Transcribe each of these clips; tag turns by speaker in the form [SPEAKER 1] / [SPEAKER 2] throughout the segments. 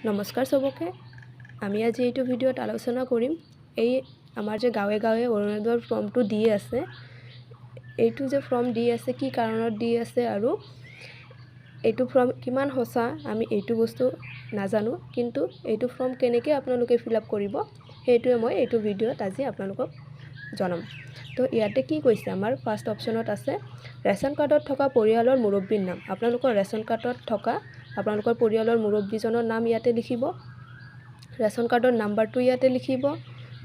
[SPEAKER 1] নমস্কাৰ সবকে। আমি আজি এইটো ভিডিঅ'ত আলোচনা কৰিম এই আমাৰ যে গাঁৱে গাঁৱে অৰুণোদয়ৰ ফৰ্মটো দি আছে, এইটো যে ফৰ্ম দি আছে কি কাৰণত দি আছে আৰু এইটো ফৰ্ম কিমান সঁচা আমি এইটো বস্তু নাজানো, কিন্তু এইটো ফৰ্ম কেনেকৈ আপোনালোকে ফিল আপ কৰিব সেইটোৱে মই এইটো ভিডিঅ'ত আজি আপোনালোকক জনাম। তো ইয়াতে কি কৈছে, আমাৰ ফাৰ্ষ্ট অপশ্যনত আছে ৰেচন কাৰ্ডত থকা পৰিয়ালৰ মুৰব্বীৰ নাম। আপোনালোকৰ ৰেচন কাৰ্ডত থকা আপোনালোকৰ পৰিয়ালৰ মুৰব্বীজনৰ নাম ইয়াতে লিখিব, ৰেচন কাৰ্ডৰ নাম্বাৰটো ইয়াতে লিখিব।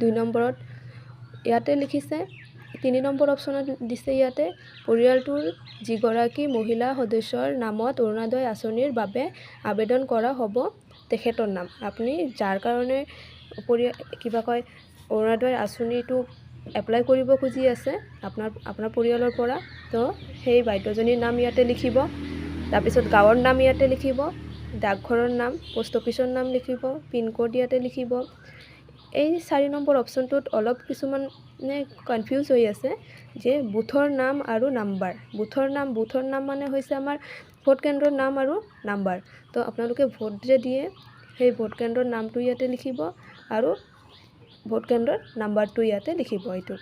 [SPEAKER 1] 2 নম্বৰত ইয়াতে লিখিছে, 3 নম্বৰ অপশ্যনত দিছে ইয়াতে পৰিয়ালটোৰ যিগৰাকী মহিলা সদস্যৰ নামত অৰুণোদয় আঁচনিৰ বাবে আবেদন কৰা হ'ব তেখেতৰ নাম। আপুনি যাৰ কাৰণে কিবা কয় অৰুণোদয় আঁচনিটো এপ্লাই কৰিব খুজি আছে আপোনাৰ পৰিয়ালৰ পৰা, তো সেই বাইদেউজনীৰ নাম ইয়াতে লিখিব। তাৰপিছত গাঁৱৰ নাম ইয়াতে লিখিব, ডাকঘৰৰ নাম, পোষ্ট অফিচৰ নাম লিখিব, পিনক'ড ইয়াতে লিখিব। এই 4 নম্বৰ অপশ্যনটোত অলপ কিছুমানে কনফিউজ হৈ আছে যে বুথৰ নাম আৰু নাম্বাৰ। বুথৰ নাম মানে হৈছে আমাৰ ভোট কেন্দ্ৰৰ নাম আৰু নাম্বাৰ। তো আপোনালোকে ভোট যে দিয়ে সেই ভোট কেন্দ্ৰৰ নামটো ইয়াতে লিখিব আৰু ভোট কেন্দ্ৰৰ নাম্বাৰটো ইয়াতে লিখিব। এইটো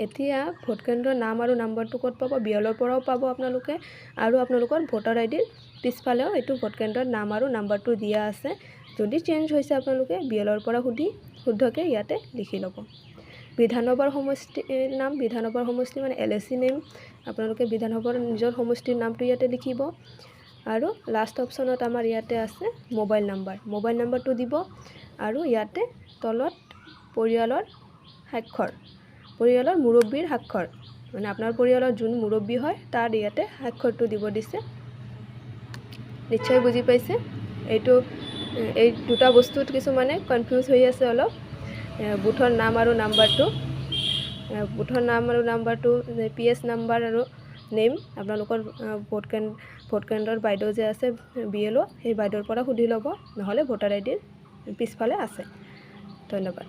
[SPEAKER 1] এতিয়া ভোট কেন্দ্ৰৰ নাম আৰু নাম্বাৰটো ক'ত পাব? বিএলৰ পৰাও পাব আপোনালোকে, আৰু আপোনালোকৰ ভোটাৰ আইডিৰ পিছফালেও এইটো ভোট কেন্দ্ৰৰ নাম আৰু নাম্বাৰটো দিয়া আছে। যদি চেঞ্জ হৈছে আপোনালোকে বিএলৰ পৰা শুদ্ধকৈ ইয়াতে লিখি ল'ব। বিধানসভাৰ সমষ্টিৰ নাম, বিধানসভাৰ সমষ্টি মানে LAC নেম, আপোনালোকে বিধানসভাৰ নিজৰ সমষ্টিৰ নামটো ইয়াতে লিখিব। আৰু লাষ্ট অপশ্যনত আমাৰ ইয়াতে আছে মোবাইল নাম্বাৰটো দিব, আৰু ইয়াতে তলত পৰিয়ালৰ স্বাক্ষৰ, পৰিয়ালৰ মুৰব্বীৰ স্বাক্ষৰ, মানে আপোনাৰ পৰিয়ালৰ যোন মুৰব্বী হয় তাৰ ইয়াতে স্বাক্ষৰটো দিব দিছে। নিশ্চয় বুজি পাইছে। এই দুটা বস্তুত কিছুমানে কনফিউজ হৈ আছে অলপ। বুথৰ নাম আৰু নাম্বাৰটো PS নাম্বাৰ আৰু নেম আপোনালোকৰ ভোট কেন্দ্ৰৰ বাইদেউ যে আছে BLO, সেই বাইদেউৰ পৰা সুধি ল'ব, নহ'লে ভোটাৰ আইডিৰ পিছফালে আছে। ধন্যবাদ।